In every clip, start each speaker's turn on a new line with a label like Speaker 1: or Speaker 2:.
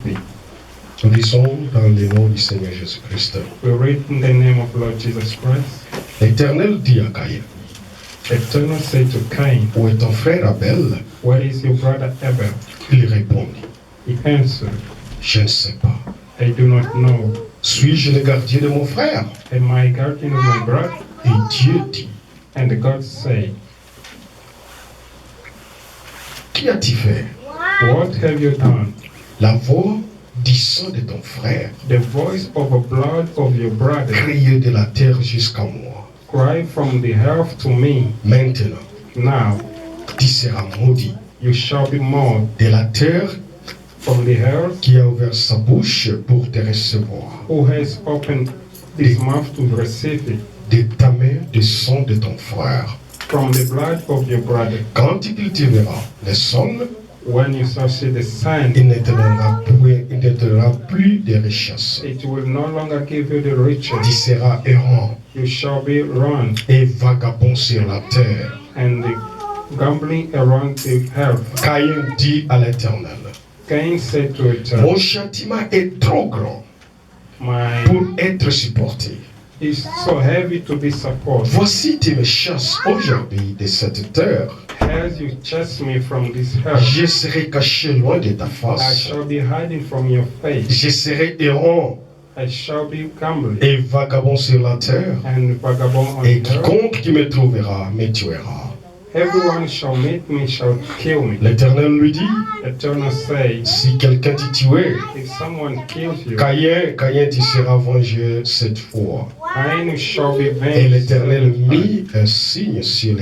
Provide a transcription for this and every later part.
Speaker 1: Nous lisons dans le nom du Seigneur Jésus-Christ.
Speaker 2: We read in the name of Lord Jesus Christ.
Speaker 1: L'Éternel dit à Caïn,
Speaker 2: Eternal said to Cain,
Speaker 1: où est ton frère Abel?
Speaker 2: where is your brother Abel?
Speaker 1: Il répondit,
Speaker 2: He answered,
Speaker 1: je ne sais pas.
Speaker 2: I do not know.
Speaker 1: Suis-je le gardien de mon frère?
Speaker 2: Am I guardian of my brother?
Speaker 1: Et Dieu dit,
Speaker 2: And God said,
Speaker 1: qu'y as-tu fait?
Speaker 2: what have you done?
Speaker 1: La voix du sang de ton frère
Speaker 2: The voice of the blood of your brother
Speaker 1: criait de la terre jusqu'à moi.
Speaker 2: cried from the earth to me.
Speaker 1: Maintenant,
Speaker 2: Now
Speaker 1: tu seras maudit
Speaker 2: you shall be mourned
Speaker 1: de la terre
Speaker 2: from the earth,
Speaker 1: qui a ouvert sa bouche pour te recevoir.
Speaker 2: who has opened his mouth to receive it,
Speaker 1: De ta main, du sang de ton frère.
Speaker 2: from the blood of your brother.
Speaker 1: Quand il cultivera le sang,
Speaker 2: When you shall see the sand,
Speaker 1: il ne te donnera plus de richesses.
Speaker 2: it will no longer give you the riches.
Speaker 1: Tu seras errant
Speaker 2: You shall be run
Speaker 1: et vagabond sur la terre.
Speaker 2: and gambling around the earth.
Speaker 1: Caïn dit à l'Éternel,
Speaker 2: Cain said to it,
Speaker 1: mon châtiment est trop grand
Speaker 2: my
Speaker 1: pour être supporté.
Speaker 2: is so heavy to be supported.
Speaker 1: Voici tu me chasses aujourd'hui de cette terre.
Speaker 2: As you chase me from this earth,
Speaker 1: Je serai caché loin de ta
Speaker 2: I
Speaker 1: face.
Speaker 2: shall be hiding from your face.
Speaker 1: Je serai errant
Speaker 2: I shall be gambling
Speaker 1: et vagabond sur la terre.
Speaker 2: and vagabond on
Speaker 1: Et
Speaker 2: the earth.
Speaker 1: quiconque qui me trouvera me tuera.
Speaker 2: Everyone shall meet me, shall kill me.
Speaker 1: L'Éternel lui dit,
Speaker 2: Eternal says,
Speaker 1: si quelqu'un t'y tuait,
Speaker 2: if someone kills you,
Speaker 1: Caïn, tu seras vengé cette fois.
Speaker 2: Cain shall be
Speaker 1: Et
Speaker 2: venged.
Speaker 1: l'Éternel mit un signe sur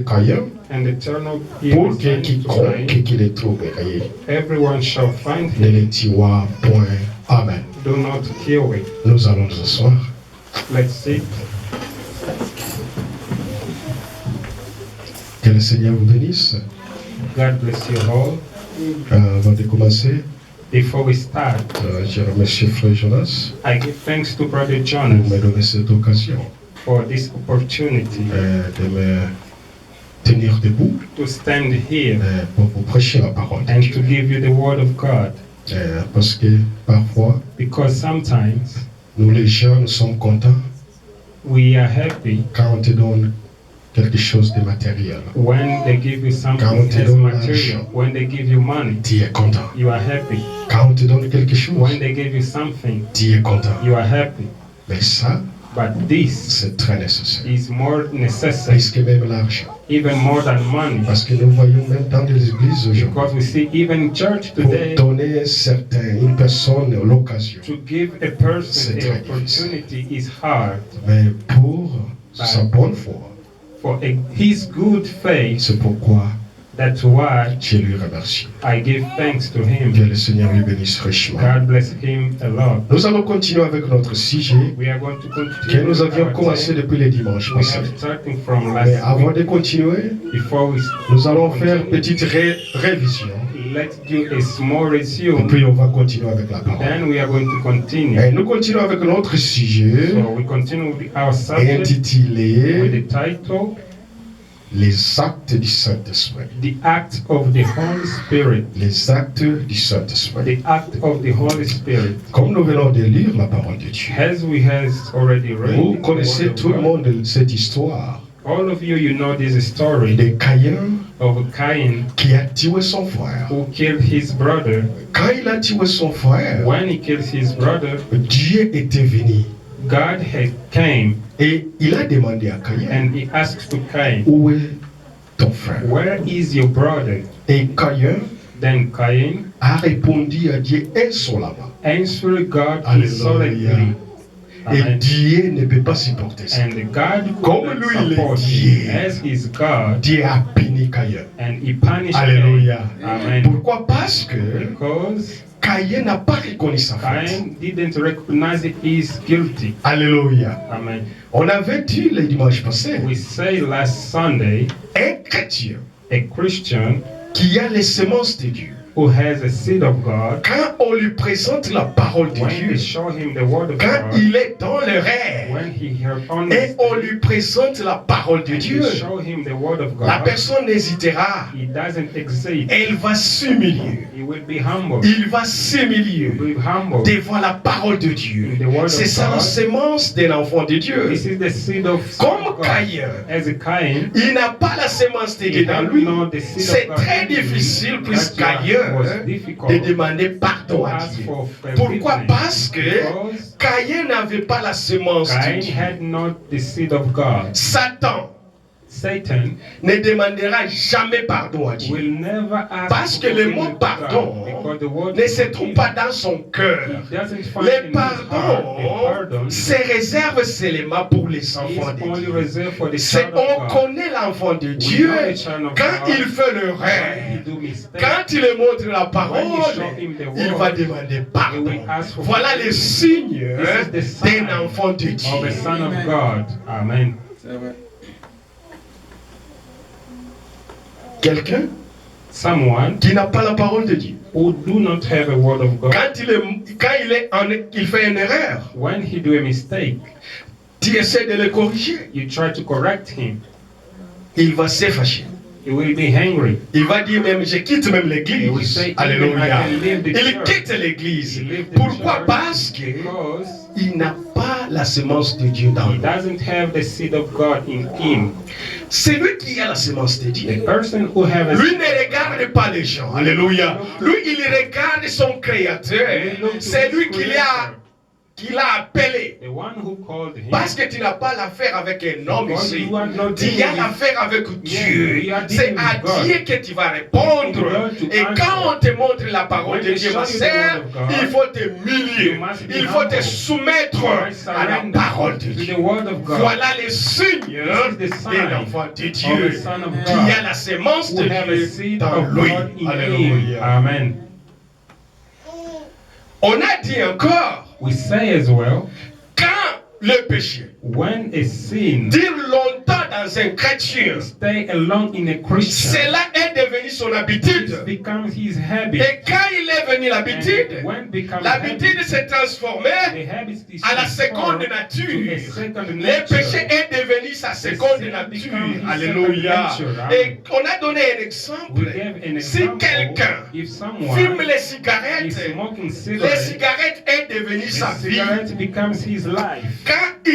Speaker 1: Caïn
Speaker 2: And Eternal
Speaker 1: pour
Speaker 2: is
Speaker 1: que
Speaker 2: to
Speaker 1: quiconque
Speaker 2: Cain.
Speaker 1: qui le trouverait
Speaker 2: Everyone shall find
Speaker 1: ne
Speaker 2: him.
Speaker 1: le tuera point. Amen.
Speaker 2: Do not kill him.
Speaker 1: Nous allons nous asseoir.
Speaker 2: Let's sit.
Speaker 1: Que le Seigneur vous bénisse.
Speaker 2: God bless you all.
Speaker 1: Avant de commencer,
Speaker 2: Before we start,
Speaker 1: je remercie Frère Jonas
Speaker 2: I give thanks to Brother
Speaker 1: pour
Speaker 2: Jonas
Speaker 1: me donner cette occasion
Speaker 2: for this opportunity
Speaker 1: de me tenir debout
Speaker 2: to stand here
Speaker 1: pour vous prêcher la parole de
Speaker 2: and
Speaker 1: Dieu.
Speaker 2: to give you the word of God.
Speaker 1: Parce que parfois,
Speaker 2: Because sometimes
Speaker 1: nous les gens, nous sommes contents
Speaker 2: we are happy
Speaker 1: quand on te donne quelque chose de matériel.
Speaker 2: when they give you
Speaker 1: Quand on
Speaker 2: something
Speaker 1: te
Speaker 2: as
Speaker 1: donne
Speaker 2: material.
Speaker 1: l'argent.
Speaker 2: When they give you money,
Speaker 1: Tu es content.
Speaker 2: you are happy.
Speaker 1: Quand on te donne quelque chose,
Speaker 2: When they give you something,
Speaker 1: tu es content.
Speaker 2: you are happy.
Speaker 1: Mais ça,
Speaker 2: But this
Speaker 1: c'est très nécessaire.
Speaker 2: is more necessary,
Speaker 1: Plus que même l'argent.
Speaker 2: even more than money.
Speaker 1: Parce que nous voyons même dans les églises aujourd'hui,
Speaker 2: Because we see even church
Speaker 1: pour
Speaker 2: today,
Speaker 1: donner une personne l'occasion.
Speaker 2: to give a person
Speaker 1: C'est
Speaker 2: the
Speaker 1: très difficile.
Speaker 2: opportunity is hard.
Speaker 1: Mais pour sa bonne foi,
Speaker 2: For his good faith,
Speaker 1: c'est pourquoi
Speaker 2: that's why
Speaker 1: je lui remercie.
Speaker 2: I give thanks to
Speaker 1: Que
Speaker 2: him.
Speaker 1: le Seigneur lui bénisse richement.
Speaker 2: God bless him a lot.
Speaker 1: Nous allons continuer avec notre sujet
Speaker 2: We are going to
Speaker 1: que
Speaker 2: continue.
Speaker 1: nous avions
Speaker 2: our
Speaker 1: commencé
Speaker 2: time.
Speaker 1: depuis le dimanche
Speaker 2: We
Speaker 1: passé.
Speaker 2: have starting from
Speaker 1: Mais
Speaker 2: last
Speaker 1: avant
Speaker 2: week.
Speaker 1: de continuer,
Speaker 2: Before we
Speaker 1: nous allons faire une
Speaker 2: continue,
Speaker 1: petite révision.
Speaker 2: let's do a small
Speaker 1: Et
Speaker 2: resume.
Speaker 1: puis on va continuer avec la parole.
Speaker 2: Then we are going to continue.
Speaker 1: Et nous continuons avec notre sujet
Speaker 2: So we continue with our subject with
Speaker 1: intitulé
Speaker 2: the title,
Speaker 1: Les actes du Saint-Esprit.
Speaker 2: The Act of the Holy Spirit.
Speaker 1: Les actes du Saint-Esprit.
Speaker 2: The Act of the Holy Spirit.
Speaker 1: Comme nous venons de lire la parole de Dieu,
Speaker 2: As we has already read,
Speaker 1: vous
Speaker 2: the
Speaker 1: connaissez
Speaker 2: word of
Speaker 1: tout le
Speaker 2: God.
Speaker 1: monde cette histoire
Speaker 2: All of you, you know this story
Speaker 1: de Caïn
Speaker 2: of Cain
Speaker 1: qui a tué son frère.
Speaker 2: who killed his brother.
Speaker 1: Quand il a tué son frère,
Speaker 2: When he killed his brother,
Speaker 1: Dieu était venu
Speaker 2: God had came
Speaker 1: et il a demandé à Caïn,
Speaker 2: and he asked to Cain,
Speaker 1: où est ton frère?
Speaker 2: where is your brother?
Speaker 1: Et Caïn
Speaker 2: Then Cain
Speaker 1: a répondu à Dieu insolemment.
Speaker 2: answered God
Speaker 1: Alléluia.
Speaker 2: insolently.
Speaker 1: Et
Speaker 2: Amen.
Speaker 1: Dieu ne peut pas supporter ça.
Speaker 2: And God
Speaker 1: Comme
Speaker 2: could
Speaker 1: lui,
Speaker 2: not
Speaker 1: il est
Speaker 2: support
Speaker 1: Dieu.
Speaker 2: him as his God,
Speaker 1: Dieu a puni Caïn.
Speaker 2: and he punished
Speaker 1: Alléluia.
Speaker 2: Cain. Amen.
Speaker 1: Pourquoi? Parce que
Speaker 2: Because
Speaker 1: Caïn n'a pas reconnu sa faute.
Speaker 2: Cain didn't recognize he is guilty.
Speaker 1: Alléluia.
Speaker 2: Amen.
Speaker 1: On avait dit le dimanche passé,
Speaker 2: We say last Sunday,
Speaker 1: un chrétien
Speaker 2: a Christian
Speaker 1: qui a les semences de Dieu
Speaker 2: who has a seed of God,
Speaker 1: quand on lui présente la parole de
Speaker 2: when they
Speaker 1: Dieu,
Speaker 2: show him the word of
Speaker 1: quand
Speaker 2: God,
Speaker 1: il est dans le rêve,
Speaker 2: when he heard on
Speaker 1: et on lui présente la parole de
Speaker 2: and
Speaker 1: Dieu,
Speaker 2: they show him the word of
Speaker 1: la
Speaker 2: God,
Speaker 1: personne n'hésitera.
Speaker 2: he doesn't exit.
Speaker 1: Elle va s'humilier.
Speaker 2: He will be humble.
Speaker 1: Il va
Speaker 2: He
Speaker 1: s'humilier
Speaker 2: will be humble.
Speaker 1: devant la parole de Dieu.
Speaker 2: In the word
Speaker 1: C'est
Speaker 2: of
Speaker 1: ça la
Speaker 2: God.
Speaker 1: sémence d'un enfant de Dieu.
Speaker 2: This is the seed of
Speaker 1: Comme
Speaker 2: God.
Speaker 1: Caïn,
Speaker 2: As a Cain,
Speaker 1: il n'a pas la sémence de Dieu dans lui. C'est très difficile pour Caïn de demander pardon à Dieu. Pourquoi? Parce que Caïn n'avait pas la sémence de
Speaker 2: Cain
Speaker 1: Dieu.
Speaker 2: had not the seed of God.
Speaker 1: Satan ne demandera jamais pardon à Dieu.
Speaker 2: Will never ask
Speaker 1: Parce que le mot pardon ne se trouve pas dans son cœur. Le pardon se réserve seulement pour les enfants de Dieu. On connaît l'enfant de Dieu quand il fait le rêve. Quand il lui montre la parole, il va demander pardon. Voilà les signes d'un enfant de Dieu.
Speaker 2: Amen.
Speaker 1: Quelqu'un
Speaker 2: Someone
Speaker 1: qui n'a pas la parole de Dieu.
Speaker 2: who do not have a word of God.
Speaker 1: Quand il fait une erreur,
Speaker 2: When he do a mistake,
Speaker 1: tu essaies de le corriger.
Speaker 2: you try to correct him.
Speaker 1: Il va se fâcher.
Speaker 2: He will be angry.
Speaker 1: Il va dire même, je quitte même
Speaker 2: He will
Speaker 1: l'église.
Speaker 2: say,
Speaker 1: Alléluia.
Speaker 2: "Even I can leave the
Speaker 1: Il
Speaker 2: church."
Speaker 1: quitte l'église.
Speaker 2: He leave the
Speaker 1: Pourquoi?
Speaker 2: church
Speaker 1: Parce
Speaker 2: Because
Speaker 1: qu'il n'a pas la semence de Dieu dans
Speaker 2: he
Speaker 1: lui.
Speaker 2: doesn't have the seed of God in him.
Speaker 1: C'est lui qui a la semence de
Speaker 2: The
Speaker 1: Dieu.
Speaker 2: person who have a
Speaker 1: Lui ne regarde pas les gens. Alléluia. Lui, il regarde son créateur. C'est lui qui l'a appelé.
Speaker 2: the one who called him.
Speaker 1: Parce que tu n'as pas l'affaire avec un homme
Speaker 2: Because
Speaker 1: ici.
Speaker 2: you are not
Speaker 1: Tu
Speaker 2: dealing
Speaker 1: as
Speaker 2: with-
Speaker 1: l'affaire avec Dieu.
Speaker 2: you are
Speaker 1: C'est
Speaker 2: dealing
Speaker 1: à
Speaker 2: with God.
Speaker 1: Dieu que tu vas répondre.
Speaker 2: God to
Speaker 1: Et
Speaker 2: answer.
Speaker 1: quand on te montre la parole
Speaker 2: When
Speaker 1: de
Speaker 2: they
Speaker 1: Dieu,
Speaker 2: show
Speaker 1: ma
Speaker 2: you the
Speaker 1: sœur,
Speaker 2: word of God,
Speaker 1: il faut te humilier.
Speaker 2: you must be
Speaker 1: Il faut te
Speaker 2: humble.
Speaker 1: soumettre
Speaker 2: You must
Speaker 1: à la
Speaker 2: surrender
Speaker 1: parole de
Speaker 2: to
Speaker 1: Dieu.
Speaker 2: the word of God.
Speaker 1: Voilà les signes
Speaker 2: This is the sign
Speaker 1: d'un enfant de
Speaker 2: of
Speaker 1: Dieu
Speaker 2: the Son of
Speaker 1: qui
Speaker 2: God
Speaker 1: a la sémence de
Speaker 2: who have a
Speaker 1: Dieu
Speaker 2: seed
Speaker 1: dans
Speaker 2: of
Speaker 1: lui.
Speaker 2: God in him.
Speaker 1: Alléluia.
Speaker 2: Amen.
Speaker 1: On a dit encore,
Speaker 2: We say as well,
Speaker 1: quand le péché
Speaker 2: when a sin
Speaker 1: dure longtemps dans un chrétien,
Speaker 2: stay along in a Christian,
Speaker 1: cela est devenu son habitude.
Speaker 2: it becomes his habit.
Speaker 1: Et quand il est venu l'habitude,
Speaker 2: And when it becomes
Speaker 1: l'habitude s'est transformée
Speaker 2: the habit is
Speaker 1: à la seconde
Speaker 2: transformed
Speaker 1: nature.
Speaker 2: to a second
Speaker 1: Le
Speaker 2: nature.
Speaker 1: péché est devenu sa seconde
Speaker 2: sin
Speaker 1: nature.
Speaker 2: becomes his
Speaker 1: Alléluia.
Speaker 2: second nature.
Speaker 1: Et on a donné un
Speaker 2: We
Speaker 1: exemple.
Speaker 2: gave an
Speaker 1: Si
Speaker 2: example.
Speaker 1: quelqu'un
Speaker 2: If someone
Speaker 1: fume les
Speaker 2: is
Speaker 1: cigarettes,
Speaker 2: smoking
Speaker 1: les
Speaker 2: cigarettes,
Speaker 1: cigarettes est devenu
Speaker 2: the
Speaker 1: sa vie.
Speaker 2: cigarette becomes his life.
Speaker 1: Quand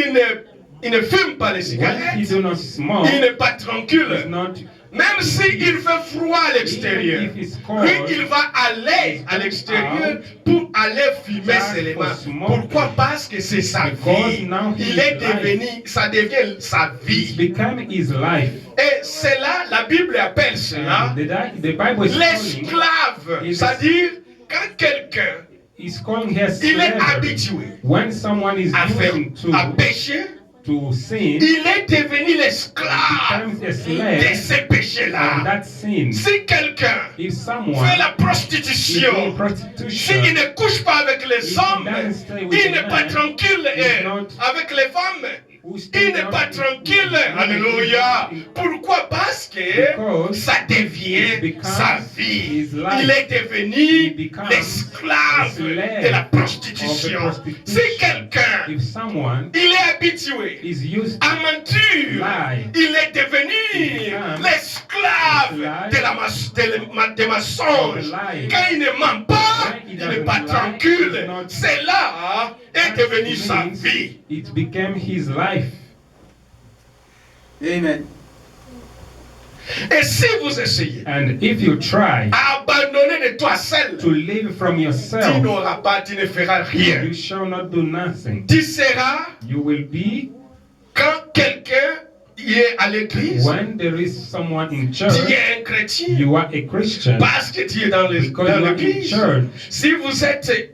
Speaker 1: il ne fume pas les
Speaker 2: When he
Speaker 1: cigarettes,
Speaker 2: do not smoke,
Speaker 1: il n'est pas
Speaker 2: he's
Speaker 1: tranquille.
Speaker 2: not.
Speaker 1: Même s'il fait froid à l'extérieur,
Speaker 2: Even if it's cold,
Speaker 1: lui, il va aller à l'extérieur pour aller fumer
Speaker 2: just
Speaker 1: seulement.
Speaker 2: for smoking.
Speaker 1: Pourquoi? Parce que c'est sa
Speaker 2: Because
Speaker 1: vie.
Speaker 2: now
Speaker 1: Il
Speaker 2: his
Speaker 1: est
Speaker 2: life.
Speaker 1: devenu, ça devient sa
Speaker 2: It's
Speaker 1: vie.
Speaker 2: become his life.
Speaker 1: Et cela, la Bible appelle cela
Speaker 2: And the Bible is calling,
Speaker 1: l'esclave. C'est-à-dire, quand quelqu'un,
Speaker 2: is calling here
Speaker 1: il est
Speaker 2: slavery.
Speaker 1: habitué
Speaker 2: When someone is
Speaker 1: à faire,
Speaker 2: using
Speaker 1: à pécher,
Speaker 2: to sin,
Speaker 1: il est devenu l'esclave
Speaker 2: becomes a
Speaker 1: de
Speaker 2: slave
Speaker 1: ces
Speaker 2: of
Speaker 1: péchés-là.
Speaker 2: that sin.
Speaker 1: Si quelqu'un
Speaker 2: If someone
Speaker 1: fait la
Speaker 2: is doing
Speaker 1: prostitution,
Speaker 2: prostitution,
Speaker 1: s'il ne couche pas avec les
Speaker 2: If he
Speaker 1: hommes,
Speaker 2: doesn't stay with
Speaker 1: il
Speaker 2: the
Speaker 1: n'est pas
Speaker 2: man,
Speaker 1: tranquille
Speaker 2: he's not-
Speaker 1: avec les femmes.
Speaker 2: who
Speaker 1: Il
Speaker 2: stay
Speaker 1: n'est
Speaker 2: not
Speaker 1: pas
Speaker 2: in-
Speaker 1: tranquille.
Speaker 2: in-
Speaker 1: Alléluia.
Speaker 2: in-
Speaker 1: Pourquoi? Parce que
Speaker 2: Because
Speaker 1: ça devient
Speaker 2: it becomes
Speaker 1: sa vie.
Speaker 2: his life.
Speaker 1: Il est devenu
Speaker 2: He becomes
Speaker 1: l'esclave
Speaker 2: a slave
Speaker 1: de la
Speaker 2: of
Speaker 1: prostitution.
Speaker 2: the prostitution.
Speaker 1: Si quelqu'un,
Speaker 2: If someone
Speaker 1: il est habitué
Speaker 2: is used
Speaker 1: à mentir,
Speaker 2: lie,
Speaker 1: il est devenu
Speaker 2: becomes
Speaker 1: l'esclave
Speaker 2: lie
Speaker 1: des mensonges.
Speaker 2: of lying.
Speaker 1: Quand il ne ment pas,
Speaker 2: When he
Speaker 1: il n'est
Speaker 2: doesn't
Speaker 1: pas
Speaker 2: lie,
Speaker 1: tranquille.
Speaker 2: he's not-
Speaker 1: Cela est devenu sa
Speaker 2: means
Speaker 1: vie.
Speaker 2: it became his life.
Speaker 3: Amen.
Speaker 1: Et si vous essayez
Speaker 2: And if you try
Speaker 1: à abandonner de toi seul,
Speaker 2: to live from
Speaker 1: tu
Speaker 2: yourself,
Speaker 1: n'auras pas, tu ne feras rien.
Speaker 2: you shall not do nothing.
Speaker 1: Tu seras,
Speaker 2: You will be,
Speaker 1: quand quelqu'un y est à l'église,
Speaker 2: when there is someone in
Speaker 1: tu
Speaker 2: church,
Speaker 1: es un chrétien
Speaker 2: you are a Christian
Speaker 1: parce que tu es dans
Speaker 2: because you are in
Speaker 1: l'église.
Speaker 2: church.
Speaker 1: Si vous êtes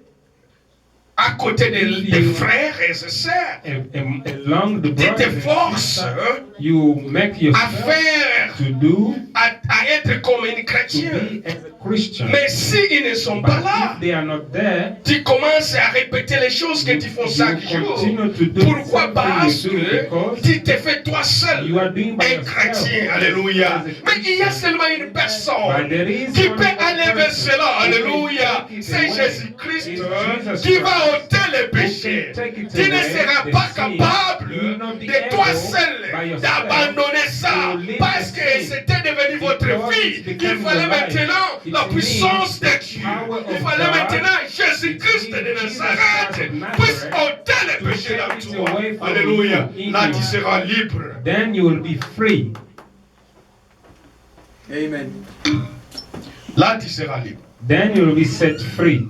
Speaker 1: à côté des frères et sœurs,
Speaker 2: Along the
Speaker 1: tu
Speaker 2: brothers
Speaker 1: te
Speaker 2: and
Speaker 1: forces
Speaker 2: sisters, you make
Speaker 1: à
Speaker 2: yourself
Speaker 1: faire,
Speaker 2: to do,
Speaker 1: à être comme un
Speaker 2: to
Speaker 1: chrétien.
Speaker 2: be as a Christians.
Speaker 1: Mais s'ils ne sont pas là,
Speaker 2: If they are not there,
Speaker 1: tu commences à répéter les choses que tu fais chaque jour. Pourquoi? Parce que tu te fais toi seul un chrétien. Alléluia. Mais il y a seulement une personne qui peut enlever cela. Alléluia. C'est Jésus-Christ qui va ôter les péchés. Tu ne seras pas capable de toi seul d'abandonner ça parce que c'était devenu votre vie. Il fallait maintenant la puissance de Dieu. Il fallait maintenant Jésus-Christ de Nazareth puisse ôter les péchés dans toi. Alléluia. Là tu seras libre.
Speaker 2: Then you will be free.
Speaker 3: Amen.
Speaker 1: Là tu seras libre.
Speaker 2: Then you will be set free.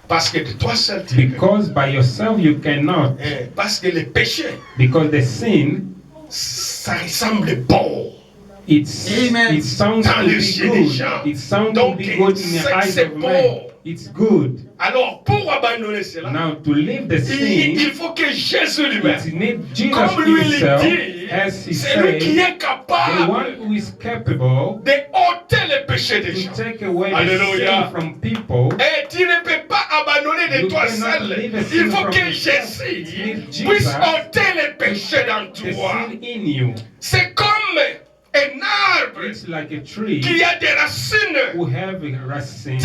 Speaker 1: Parce que de toi seul tu ne peux pas.
Speaker 2: Because by yourself you cannot.
Speaker 1: Parce que le péché,
Speaker 2: Because the sin,
Speaker 1: ça ressemble bon.
Speaker 2: it sounds
Speaker 1: Dans
Speaker 2: to
Speaker 1: les
Speaker 2: be
Speaker 1: yeux des
Speaker 2: good.
Speaker 1: gens.
Speaker 2: It sounds to
Speaker 1: Donc,
Speaker 2: be good in the eyes
Speaker 1: c'est
Speaker 2: of
Speaker 1: bon.
Speaker 2: men. It's good.
Speaker 1: Alors pour abandonner cela,
Speaker 2: Now to leave the sin,
Speaker 1: il faut que Jésus lui-même,
Speaker 2: it needs Jesus
Speaker 1: comme lui le
Speaker 2: himself,
Speaker 1: dit,
Speaker 2: as he
Speaker 1: c'est lui qui
Speaker 2: said,
Speaker 1: est
Speaker 2: the
Speaker 1: capable
Speaker 2: one who is capable
Speaker 1: de ôter les péchés des
Speaker 2: to
Speaker 1: gens.
Speaker 2: take away the
Speaker 1: Alléluia.
Speaker 2: sin from people.
Speaker 1: Et tu ne peux pas abandonner de
Speaker 2: You
Speaker 1: toi
Speaker 2: cannot
Speaker 1: seul.
Speaker 2: leave a
Speaker 1: Il
Speaker 2: sin
Speaker 1: faut
Speaker 2: from
Speaker 1: que
Speaker 2: yourself.
Speaker 1: Jésus
Speaker 2: It needs
Speaker 1: puisse
Speaker 2: Jesus
Speaker 1: ôter les péchés dans
Speaker 2: The
Speaker 1: toi.
Speaker 2: sin in you.
Speaker 1: C'est comme un arbre
Speaker 2: It's like a tree
Speaker 1: qui a des racines.
Speaker 2: who have a racine.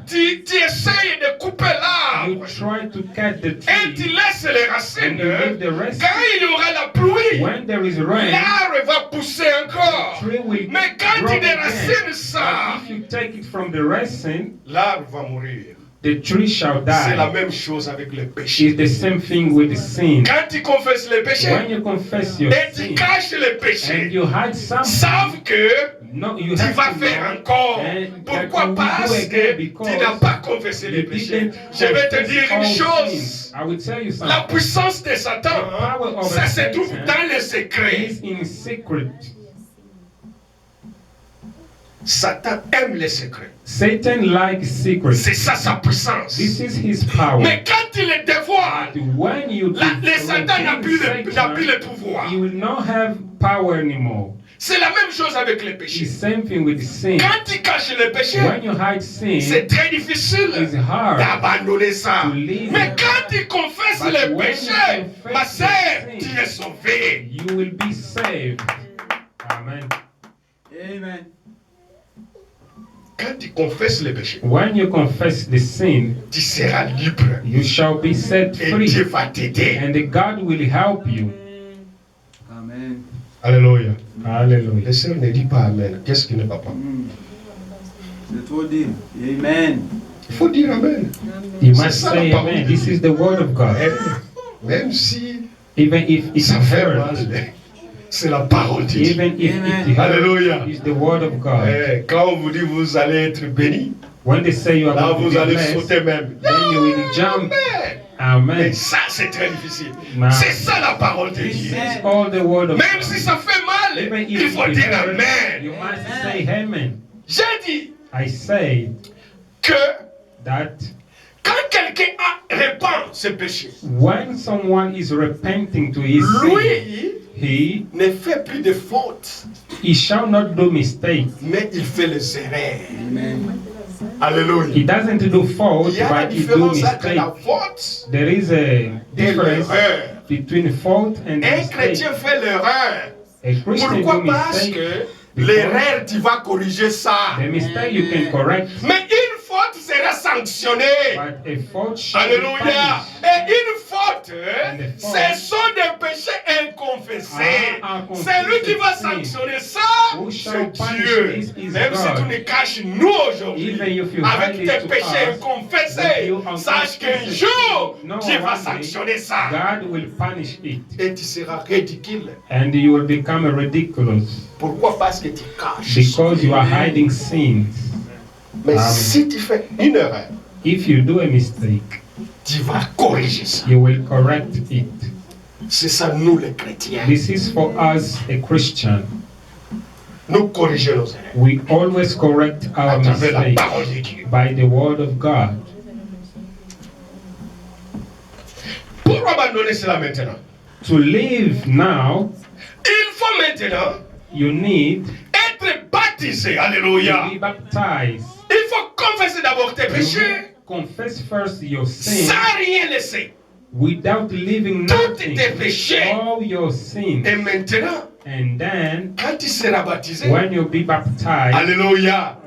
Speaker 1: Tu essayes de couper
Speaker 2: You
Speaker 1: l'arbre
Speaker 2: try to cut the
Speaker 1: et tu
Speaker 2: tree.
Speaker 1: laisses les racines.
Speaker 2: And you leave the rest.
Speaker 1: Quand il y aura la pluie,
Speaker 2: When there is rain,
Speaker 1: l'arbre va pousser encore.
Speaker 2: the tree will
Speaker 1: Mais quand
Speaker 2: grow
Speaker 1: tu
Speaker 2: again.
Speaker 1: déracines ça,
Speaker 2: But if you take it from the racine,
Speaker 1: l'arbre va mourir.
Speaker 2: the tree shall
Speaker 1: C'est la
Speaker 2: die.
Speaker 1: même chose avec le péché.
Speaker 2: It's the same thing with the sin.
Speaker 1: Quand tu confesses le
Speaker 2: When
Speaker 1: péché
Speaker 2: you confess your
Speaker 1: et tu
Speaker 2: sin
Speaker 1: caches le
Speaker 2: and
Speaker 1: péché,
Speaker 2: you hide something,
Speaker 1: sache que
Speaker 2: no, you
Speaker 1: tu
Speaker 2: have
Speaker 1: vas
Speaker 2: to
Speaker 1: faire
Speaker 2: know
Speaker 1: encore.
Speaker 2: and that
Speaker 1: Pourquoi?
Speaker 2: you will do
Speaker 1: Parce
Speaker 2: again
Speaker 1: que
Speaker 2: because
Speaker 1: tu n'as pas confessé le
Speaker 2: you
Speaker 1: péché.
Speaker 2: didn't
Speaker 1: Je vais te
Speaker 2: confess
Speaker 1: dire
Speaker 2: all
Speaker 1: une chose.
Speaker 2: sins. I will tell you
Speaker 1: La
Speaker 2: something.
Speaker 1: puissance de Satan,
Speaker 2: The power of
Speaker 1: ça se
Speaker 2: Satan
Speaker 1: trouve dans les secrets.
Speaker 2: is in secret.
Speaker 1: Satan aime les secrets.
Speaker 2: Satan likes secrets.
Speaker 1: C'est ça sa puissance.
Speaker 2: This is his power.
Speaker 1: Mais quand il les dévoile,
Speaker 2: But when you
Speaker 1: le Satan n'a plus
Speaker 2: Satan,
Speaker 1: le pouvoir.
Speaker 2: you will not have power anymore.
Speaker 1: C'est la même chose avec le
Speaker 2: The
Speaker 1: péché.
Speaker 2: same thing with sin.
Speaker 1: Quand tu caches le péché,
Speaker 2: When you hide sin,
Speaker 1: c'est très difficile
Speaker 2: it's hard
Speaker 1: d'abandonner ça.
Speaker 2: to leave
Speaker 1: Mais
Speaker 2: it.
Speaker 1: quand tu confesses
Speaker 2: But
Speaker 1: le
Speaker 2: when
Speaker 1: péché,
Speaker 2: you confess
Speaker 1: ma sœur,
Speaker 2: your
Speaker 1: tu
Speaker 2: sin,
Speaker 1: es sauvé.
Speaker 2: you will be saved. Amen.
Speaker 3: Amen.
Speaker 1: Quand tu confesses le péché,
Speaker 2: When you confess the sin,
Speaker 1: tu seras libre.
Speaker 2: you shall be set
Speaker 1: Et
Speaker 2: free.
Speaker 1: Dieu va t'aider.
Speaker 2: And God will help you.
Speaker 3: Amen.
Speaker 1: Alléluia.
Speaker 2: Hallelujah.
Speaker 1: Le Seigneur ne dit pas Amen. Qu'est-ce qui ne va pas?
Speaker 3: C'est trop dire. Amen.
Speaker 1: Il faut dire Amen.
Speaker 2: You
Speaker 1: C'est
Speaker 2: must
Speaker 1: ça
Speaker 2: say
Speaker 1: la parole
Speaker 2: amen.
Speaker 1: de
Speaker 2: This
Speaker 1: Dieu.
Speaker 2: is the word of God.
Speaker 1: Même si
Speaker 2: Even if it
Speaker 1: ça fait mal,
Speaker 2: hurts,
Speaker 1: c'est la parole de Dieu.
Speaker 2: even if
Speaker 3: Amen.
Speaker 2: it
Speaker 1: Alléluia.
Speaker 2: hurts, it's the word of God.
Speaker 1: Quand on vous dit vous allez être béni,
Speaker 2: When they say you are
Speaker 1: là
Speaker 2: going to
Speaker 1: vous
Speaker 2: be
Speaker 1: allez
Speaker 2: blessed,
Speaker 1: sauter même.
Speaker 2: then you will jump.
Speaker 1: Amen. Mais
Speaker 2: Amen.
Speaker 1: ça c'est très difficile.
Speaker 2: Nah.
Speaker 1: C'est ça la parole de
Speaker 2: This
Speaker 1: Dieu.
Speaker 2: is all the word of
Speaker 1: Même
Speaker 2: God.
Speaker 1: si ça fait mal,
Speaker 2: Even if
Speaker 1: il faut
Speaker 2: it
Speaker 1: dire
Speaker 2: hurts,
Speaker 1: Amen.
Speaker 2: you must say amen.
Speaker 1: J'ai dit
Speaker 2: I say
Speaker 1: que
Speaker 2: that
Speaker 1: quand quelqu'un répand ses péchés,
Speaker 2: when someone is repenting to his sin,
Speaker 1: lui
Speaker 2: he
Speaker 1: ne fait plus de fautes,
Speaker 2: shall not do mistakes.
Speaker 1: mais il fait les erreurs.
Speaker 3: Amen.
Speaker 1: Alléluia.
Speaker 2: He doesn't do fault,
Speaker 1: Il y a la
Speaker 2: but he do
Speaker 1: différence entre la
Speaker 2: mistakes.
Speaker 1: faute
Speaker 2: There is a
Speaker 1: et
Speaker 2: difference
Speaker 1: l'erreur.
Speaker 2: between fault and
Speaker 1: Un
Speaker 2: mistake.
Speaker 1: chrétien fait l'erreur.
Speaker 2: A Christian
Speaker 1: Pourquoi?
Speaker 2: do
Speaker 1: Parce
Speaker 2: mistake.
Speaker 1: que l'erreur, tu vas corriger ça.
Speaker 2: The mistake you can correct,
Speaker 1: Mais une faute sera sanctionnée.
Speaker 2: but a fault shall be
Speaker 1: Alléluia.
Speaker 2: punished.
Speaker 1: Et une faute,
Speaker 2: And the fault,
Speaker 1: ce sont des péchés inconfessés.
Speaker 2: unconfessed
Speaker 1: C'est lui qui va
Speaker 2: sin.
Speaker 1: sanctionner ça.
Speaker 2: Who shall
Speaker 1: C'est
Speaker 2: punish
Speaker 1: Dieu.
Speaker 2: this is
Speaker 1: Même si
Speaker 2: God.
Speaker 1: tu ne caches nous aujourd'hui
Speaker 2: Even if you
Speaker 1: avec
Speaker 2: hide it
Speaker 1: tes
Speaker 2: to
Speaker 1: péchés
Speaker 2: us,
Speaker 1: inconfessés,
Speaker 2: but you
Speaker 1: sache qu'un
Speaker 2: unconfess it.
Speaker 1: jour,
Speaker 2: No,
Speaker 1: Dieu va
Speaker 2: one day,
Speaker 1: sanctionner ça.
Speaker 2: God will punish it,
Speaker 1: Et tu seras ridicule.
Speaker 2: and you will become ridiculous
Speaker 1: Pourquoi? Parce que tu caches.
Speaker 2: because you are hiding sins.
Speaker 1: Mais
Speaker 2: Amen.
Speaker 1: si tu fais une erreur,
Speaker 2: If you do a mistake,
Speaker 1: tu vas corriger ça.
Speaker 2: you will correct it.
Speaker 1: C'est ça, nous les chrétiens.
Speaker 2: This is for us, a Christian.
Speaker 1: Nous corrigeons nos erreurs
Speaker 2: We always correct
Speaker 1: à
Speaker 2: our
Speaker 1: travers la
Speaker 2: mistakes
Speaker 1: parole de Dieu.
Speaker 2: by the word of God.
Speaker 1: Pour abandonner cela maintenant,
Speaker 2: To live now,
Speaker 1: il faut maintenant
Speaker 2: you need
Speaker 1: être baptisé baptisé. Alléluia.
Speaker 2: to be baptized,
Speaker 1: Il faut confesser d'abord tes péchés.
Speaker 2: confess first your sin
Speaker 1: Sans rien laisser.
Speaker 2: without leaving
Speaker 1: Tous
Speaker 2: nothing,
Speaker 1: tes péchés.
Speaker 2: all your sins.
Speaker 1: Et maintenant,
Speaker 2: And then,
Speaker 1: quand tu seras baptisé,
Speaker 2: when you be baptized,
Speaker 1: alléluia,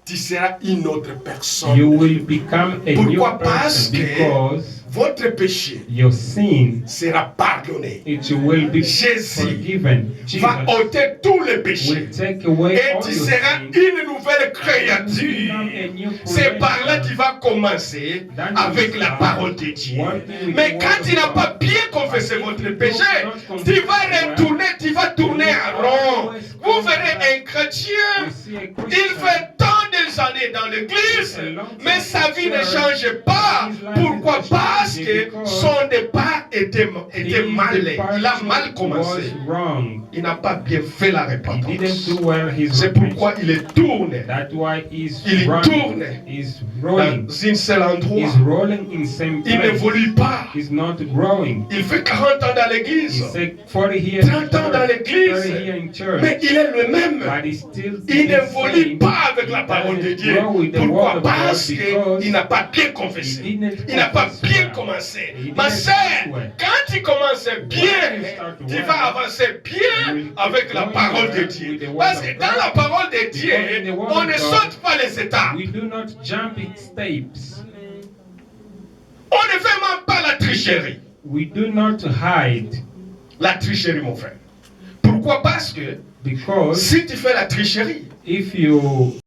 Speaker 1: tu seras une autre personne.
Speaker 2: you will become a new
Speaker 1: Pourquoi? Parce
Speaker 2: person
Speaker 1: que
Speaker 2: because
Speaker 1: votre péché
Speaker 2: your sin,
Speaker 1: sera pardonné.
Speaker 2: it will be
Speaker 1: Jésus
Speaker 2: forgiven.
Speaker 1: Va
Speaker 2: Jesus
Speaker 1: ôter tous les
Speaker 2: will
Speaker 1: péchés.
Speaker 2: take away
Speaker 1: Et
Speaker 2: all
Speaker 1: tu
Speaker 2: your
Speaker 1: seras
Speaker 2: sins.
Speaker 1: une nouvelle
Speaker 2: You
Speaker 1: créature.
Speaker 2: become a new
Speaker 1: C'est par là que
Speaker 2: creation.
Speaker 1: tu vas commencer
Speaker 2: Then
Speaker 1: avec
Speaker 2: you
Speaker 1: la
Speaker 2: start
Speaker 1: parole de Dieu.
Speaker 2: working with
Speaker 1: Mais
Speaker 2: the
Speaker 1: quand
Speaker 2: word
Speaker 1: tu
Speaker 2: of
Speaker 1: n'as
Speaker 2: God.
Speaker 1: pas bien confessé
Speaker 2: But if
Speaker 1: votre
Speaker 2: you
Speaker 1: péché,
Speaker 2: don't confess
Speaker 1: tu vas
Speaker 2: well,
Speaker 1: retourner, tu vas tourner en rond. Vous verrez un chrétien,
Speaker 2: you see a
Speaker 1: il
Speaker 2: Christian
Speaker 1: fait tant d'années dans l'église, mais sa vie ne change pas. Pourquoi? Parce que son départ était mal. Il a mal commencé. Il n'a pas bien fait la
Speaker 2: He
Speaker 1: repentance.
Speaker 2: didn't do well his
Speaker 1: C'est pourquoi il est tourné
Speaker 2: That's why he's
Speaker 1: Il
Speaker 2: running.
Speaker 1: tourne.
Speaker 2: He's rolling.
Speaker 1: dans un seul endroit.
Speaker 2: He's rolling in same
Speaker 1: Il
Speaker 2: place.
Speaker 1: n'évolue pas.
Speaker 2: He's not growing.
Speaker 1: Il fait 40 ans dans
Speaker 2: He
Speaker 1: l'église,
Speaker 2: said 40 years in
Speaker 1: 30 ans dans
Speaker 2: church, 30
Speaker 1: l'église,
Speaker 2: years in church,
Speaker 1: mais il est le même.
Speaker 2: but he's still
Speaker 1: Il
Speaker 2: the
Speaker 1: n'évolue
Speaker 2: same.
Speaker 1: pas avec la
Speaker 2: He
Speaker 1: parole de
Speaker 2: doesn't
Speaker 1: Dieu.
Speaker 2: grow with the word
Speaker 1: Pourquoi?
Speaker 2: of God
Speaker 1: Parce
Speaker 2: because
Speaker 1: qu'il n'a pas bien
Speaker 2: he
Speaker 1: confessé.
Speaker 2: didn't
Speaker 1: Il n'a pas
Speaker 2: confess
Speaker 1: bien
Speaker 2: well.
Speaker 1: commencé.
Speaker 2: He
Speaker 1: Ma
Speaker 2: didn't
Speaker 1: sœur,
Speaker 2: confess well.
Speaker 1: quand tu commences bien,
Speaker 2: When you start
Speaker 1: tu
Speaker 2: well,
Speaker 1: vas avancer bien
Speaker 2: you will
Speaker 1: avec la
Speaker 2: going
Speaker 1: parole de
Speaker 2: well
Speaker 1: Dieu.
Speaker 2: with the word
Speaker 1: Parce
Speaker 2: of
Speaker 1: que
Speaker 2: God.
Speaker 1: dans la parole de
Speaker 2: Because
Speaker 1: Dieu,
Speaker 2: in the word
Speaker 1: on
Speaker 2: of
Speaker 1: ne
Speaker 2: God,
Speaker 1: saute pas les étapes.
Speaker 2: we do not jump its steps.
Speaker 1: On ne fait même pas la tricherie.
Speaker 2: We do not hide.
Speaker 1: La tricherie, mon frère. Pourquoi? Parce que
Speaker 2: Because
Speaker 1: si tu fais la tricherie,
Speaker 2: if you